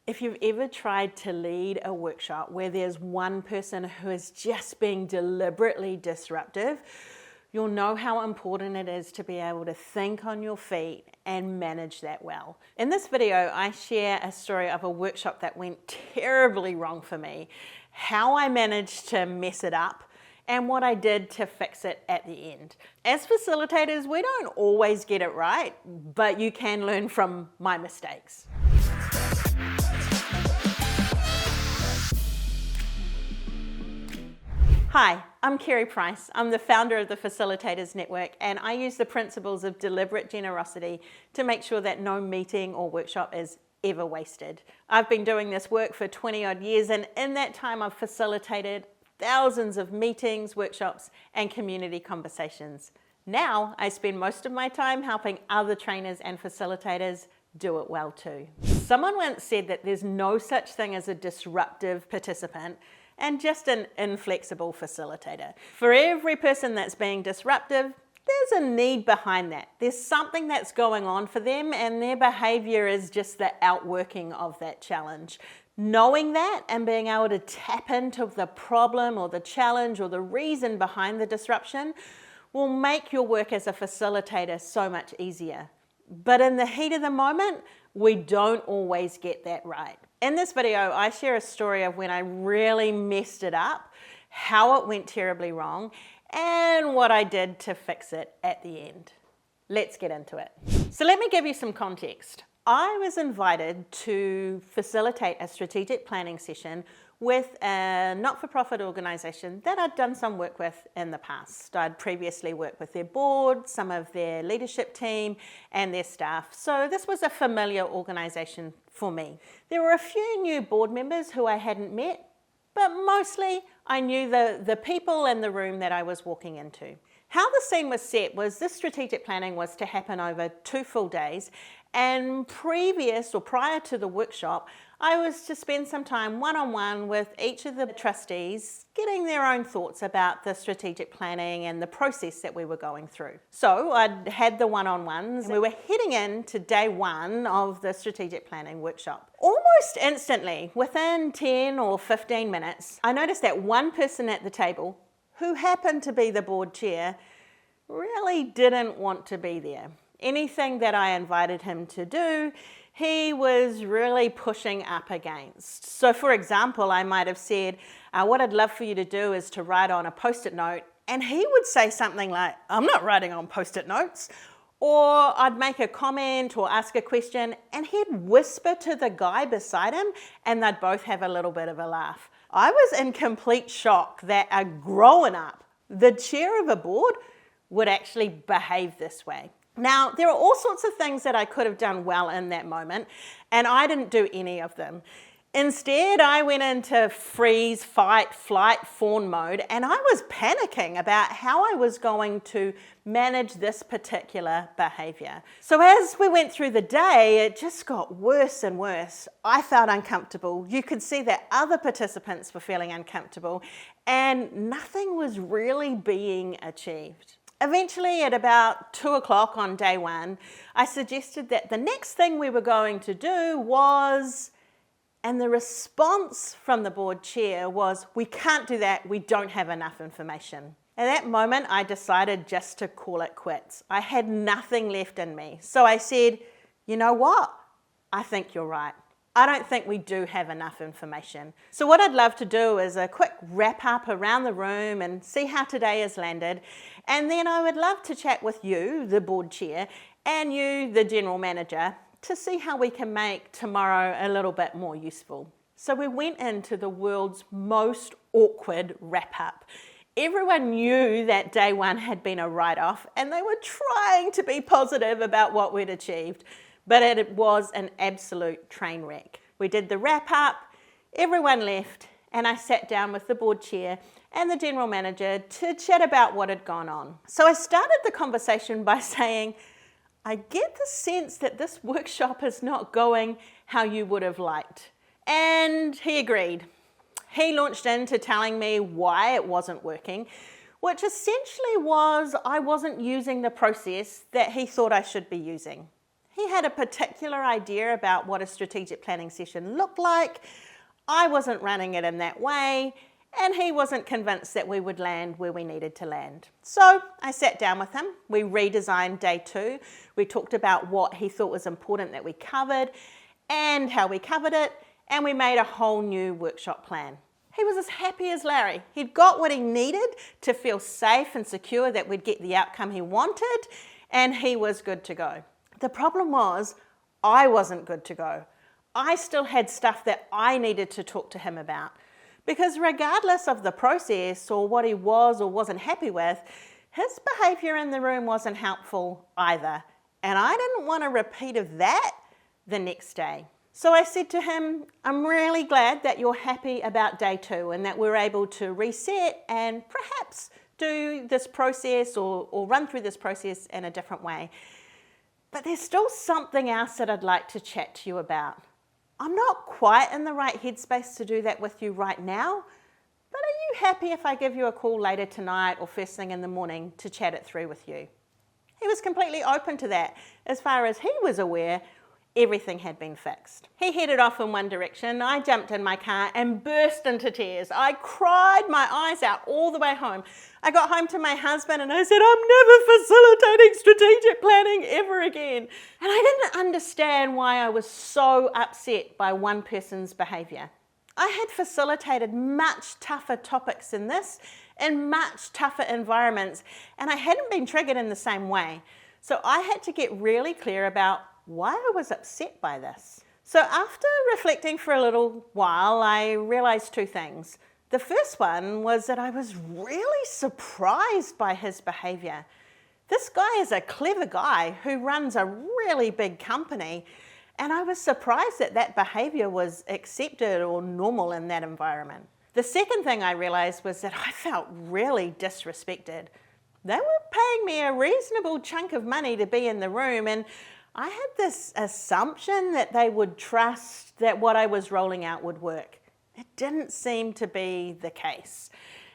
If you've ever tried to lead a workshop where there's one person who is just being deliberately disruptive, you'll know how important it is to be able to think on your feet and manage that well. In this video, I share a story of a workshop that went terribly wrong for me, how I managed to mess it up, and what I did to fix it at the end. As facilitators, we don't always get it right, but you can learn from my mistakes. Hi, I'm Kerry Price. I'm the founder of the Facilitators Network, and I use the principles of deliberate generosity to make sure that no meeting or workshop is ever wasted. I've been doing this work for 20 odd years, and in that time I've facilitated thousands of meetings, workshops, and community conversations. Now I spend most of my time helping other trainers and facilitators do it well too. Someone once said that there's no such thing as a disruptive participant and just an inflexible facilitator. For every person that's being disruptive, there's a need behind that. There's something that's going on for them, and their behavior is just the outworking of that challenge. Knowing that and being able to tap into the problem or the challenge or the reason behind the disruption will make your work as a facilitator so much easier. But in the heat of the moment, we don't always get that right. In this video, I share a story of when I really messed it up, how it went terribly wrong, and what I did to fix it at the end. Let's get into it. So let me give you some context. I was invited to facilitate a strategic planning session with a not-for-profit organisation that I'd done some work with in the past. I'd previously worked with their board, some of their leadership team, and their staff. So this was a familiar organisation for me. There were a few new board members who I hadn't met, but mostly I knew the people in the room that I was walking into. How the scene was set was this strategic planning was to happen over 2 full days, and prior to the workshop, I was to spend some time one-on-one with each of the trustees, getting their own thoughts about the strategic planning and the process that we were going through. So I'd had the one-on-ones, and we were heading into day 1 of the strategic planning workshop. Almost instantly, within 10 or 15 minutes, I noticed that one person at the table, who happened to be the board chair, really didn't want to be there. Anything that I invited him to do, he was really pushing up against. So for example, I might have said, what I'd love for you to do is to write on a post-it note, and he would say something like, I'm not writing on post-it notes. Or I'd make a comment or ask a question, and he'd whisper to the guy beside him, and they'd both have a little bit of a laugh. I was in complete shock that a grown-up, the chair of a board, would actually behave this way. Now, there are all sorts of things that I could have done well in that moment, and I didn't do any of them. Instead, I went into freeze, fight, flight, fawn mode, and I was panicking about how I was going to manage this particular behavior. So as we went through the day, it just got worse and worse. I felt uncomfortable. You could see that other participants were feeling uncomfortable, and nothing was really being achieved. Eventually, at about 2 o'clock on day 1, I suggested that the next thing we were going to do was, and the response from the board chair was, we can't do that, we don't have enough information. At that moment, I decided just to call it quits. I had nothing left in me. So I said, you know what? I think you're right. I don't think we do have enough information. So what I'd love to do is a quick wrap up around the room and see how today has landed. And then I would love to chat with you, the board chair, and you, the general manager, to see how we can make tomorrow a little bit more useful. So we went into the world's most awkward wrap up. Everyone knew that day 1 had been a write-off, and they were trying to be positive about what we'd achieved. But it was an absolute train wreck. We did the wrap up, everyone left, and I sat down with the board chair and the general manager to chat about what had gone on. So I started the conversation by saying, I get the sense that this workshop is not going how you would have liked. And he agreed. He launched into telling me why it wasn't working, which essentially was I wasn't using the process that he thought I should be using. He had a particular idea about what a strategic planning session looked like. I wasn't running it in that way, and he wasn't convinced that we would land where we needed to land. So I sat down with him. We redesigned day 2. We talked about what he thought was important that we covered and how we covered it, and we made a whole new workshop plan. He was as happy as Larry. He'd got what he needed to feel safe and secure that we'd get the outcome he wanted, and he was good to go. The problem was, I wasn't good to go. I still had stuff that I needed to talk to him about. Because regardless of the process or what he was or wasn't happy with, his behaviour in the room wasn't helpful either. And I didn't want a repeat of that the next day. So I said to him, I'm really glad that you're happy about day 2 and that we're able to reset and perhaps do this process or run through this process in a different way. But there's still something else that I'd like to chat to you about. I'm not quite in the right headspace to do that with you right now, but are you happy if I give you a call later tonight or first thing in the morning to chat it through with you? He was completely open to that. As far as he was aware, everything had been fixed. He headed off in one direction. I jumped in my car and burst into tears. I cried my eyes out all the way home. I got home to my husband and I said, I'm never facilitating strategic planning ever again. And I didn't understand why I was so upset by one person's behaviour. I had facilitated much tougher topics than this in much tougher environments, and I hadn't been triggered in the same way. So I had to get really clear about why I was upset by this. So after reflecting for a little while, I realized 2 things. The first one was that I was really surprised by his behavior. This guy is a clever guy who runs a really big company, and I was surprised that that behavior was accepted or normal in that environment. The second thing I realized was that I felt really disrespected. They were paying me a reasonable chunk of money to be in the room, and I had this assumption that they would trust that what I was rolling out would work. It didn't seem to be the case.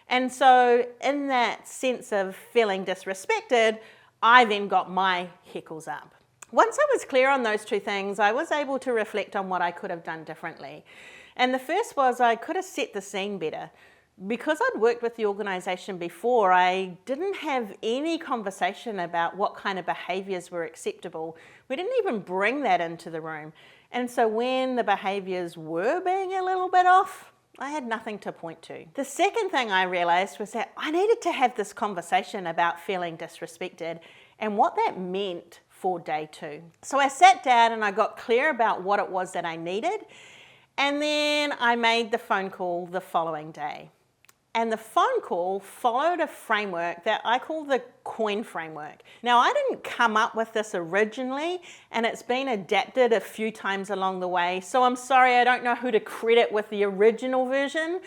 And so in that sense of feeling disrespected, I then got my heckles up. Once I was clear on those 2 things, I was able to reflect on what I could have done differently. And the first was I could have set the scene better. Because I'd worked with the organisation before, I didn't have any conversation about what kind of behaviours were acceptable. We didn't even bring that into the room. And so when the behaviours were being a little bit off, I had nothing to point to. The second thing I realised was that I needed to have this conversation about feeling disrespected and what that meant for day 2. So I sat down and I got clear about what it was that I needed, and then I made the phone call the following day. And the phone call followed a framework that I call the COIN framework. Now, I didn't come up with this originally, and it's been adapted a few times along the way. So I'm sorry, I don't know who to credit with the original version,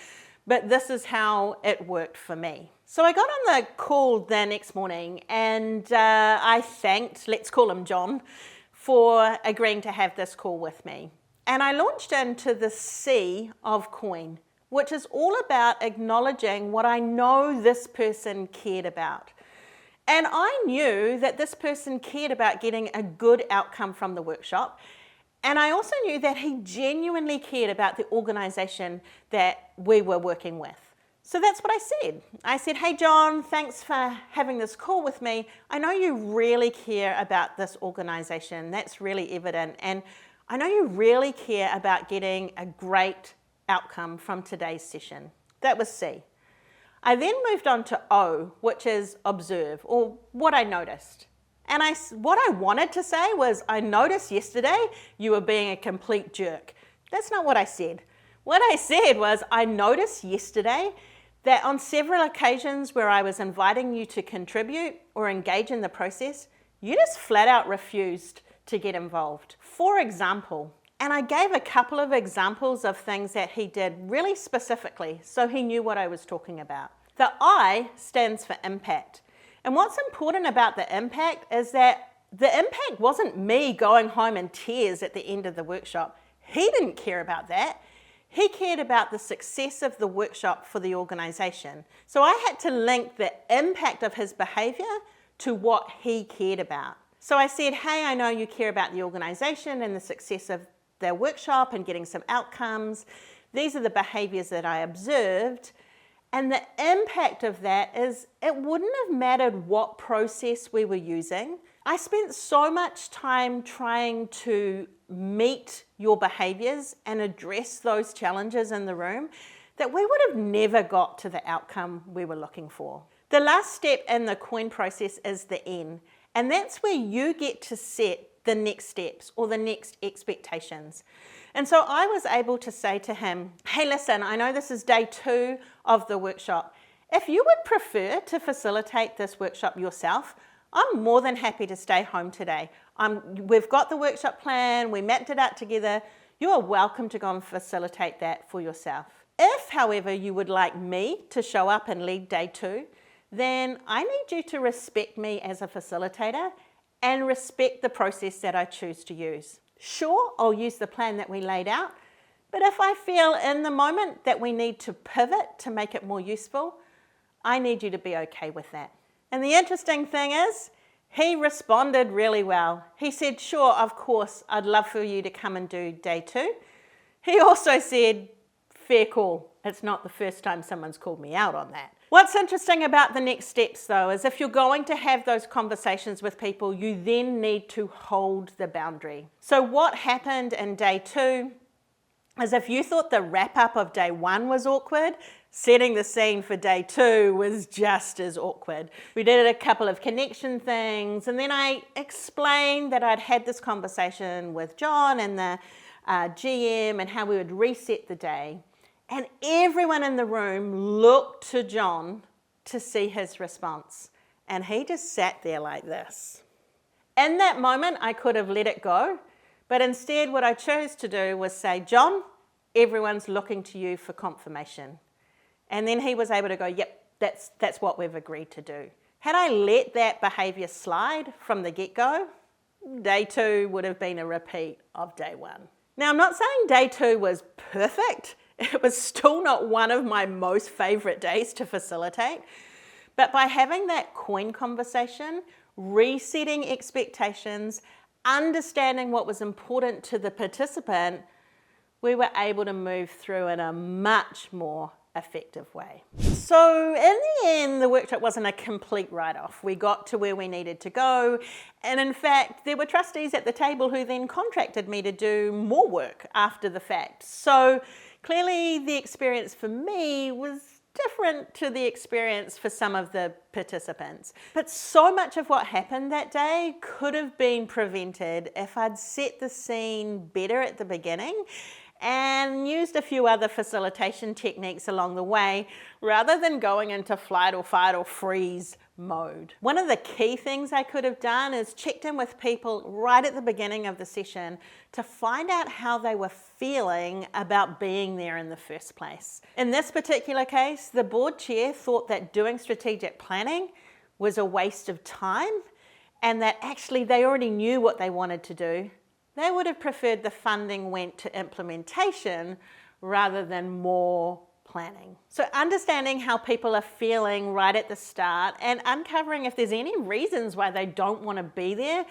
but this is how it worked for me. So I got on the call the next morning, and I thanked, let's call him John, for agreeing to have this call with me. And I launched into the C of COIN, which is all about acknowledging what I know this person cared about. And I knew that this person cared about getting a good outcome from the workshop. And I also knew that he genuinely cared about the organisation that we were working with. So that's what I said. I said, hey John, thanks for having this call with me. I know you really care about this organisation. That's really evident. And I know you really care about getting a great outcome from today's session. That was C. I then moved on to O, which is observe, or what I noticed. And what I wanted to say was, I noticed yesterday you were being a complete jerk. That's not what I said. What I said was, I noticed yesterday that on several occasions where I was inviting you to contribute or engage in the process, you just flat out refused to get involved. For example, and I gave a couple of examples of things that he did really specifically, so he knew what I was talking about. The I stands for impact. And what's important about the impact is that the impact wasn't me going home in tears at the end of the workshop. He didn't care about that. He cared about the success of the workshop for the organisation. So I had to link the impact of his behaviour to what he cared about. So I said, hey, I know you care about the organisation and the success of their workshop and getting some outcomes. These are the behaviours that I observed. And the impact of that is it wouldn't have mattered what process we were using. I spent so much time trying to meet your behaviours and address those challenges in the room that we would have never got to the outcome we were looking for. The last step in the coin process is the N, and that's where you get to set the next steps or the next expectations. And so I was able to say to him, hey, listen, I know this is day 2 of the workshop. If you would prefer to facilitate this workshop yourself, I'm more than happy to stay home today. We've got the workshop plan, we mapped it out together. You are welcome to go and facilitate that for yourself. If, however, you would like me to show up and lead day 2, then I need you to respect me as a facilitator and respect the process that I choose to use. Sure, I'll use the plan that we laid out, but if I feel in the moment that we need to pivot to make it more useful, I need you to be okay with that. And the interesting thing is, he responded really well. He said, sure, of course, I'd love for you to come and do day 2. He also said, fair call. It's not the first time someone's called me out on that. What's interesting about the next steps though is if you're going to have those conversations with people, you then need to hold the boundary. So what happened in day 2 is if you thought the wrap up of day 1 was awkward, setting the scene for day 2 was just as awkward. We did a couple of connection things, and then I explained that I'd had this conversation with John and the GM and how we would reset the day. And everyone in the room looked to John to see his response. And he just sat there like this. In that moment, I could have let it go, but instead what I chose to do was say, John, everyone's looking to you for confirmation. And then he was able to go, yep, that's what we've agreed to do. Had I let that behaviour slide from the get-go, day 2 would have been a repeat of day 1. Now, I'm not saying day 2 was perfect. It was still not one of my most favourite days to facilitate. But by having that coin conversation, resetting expectations, understanding what was important to the participant, we were able to move through in a much more effective way. So in the end, the workshop wasn't a complete write-off. We got to where we needed to go. And in fact, there were trustees at the table who then contracted me to do more work after the fact. So clearly the experience for me was different to the experience for some of the participants. But so much of what happened that day could have been prevented if I'd set the scene better at the beginning and used a few other facilitation techniques along the way rather than going into flight or fight or freeze mode. One of the key things I could have done is checked in with people right at the beginning of the session to find out how they were feeling about being there in the first place. In this particular case, the board chair thought that doing strategic planning was a waste of time and that actually they already knew what they wanted to do. They would have preferred the funding went to implementation rather than more planning. So understanding how people are feeling right at the start and uncovering if there's any reasons why they don't want to be there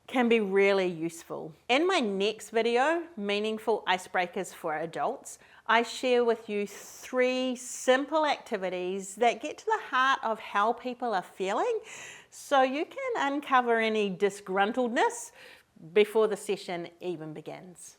can be really useful. In my next video, Meaningful Icebreakers for Adults, I share with you 3 simple activities that get to the heart of how people are feeling so you can uncover any disgruntledness before the session even begins.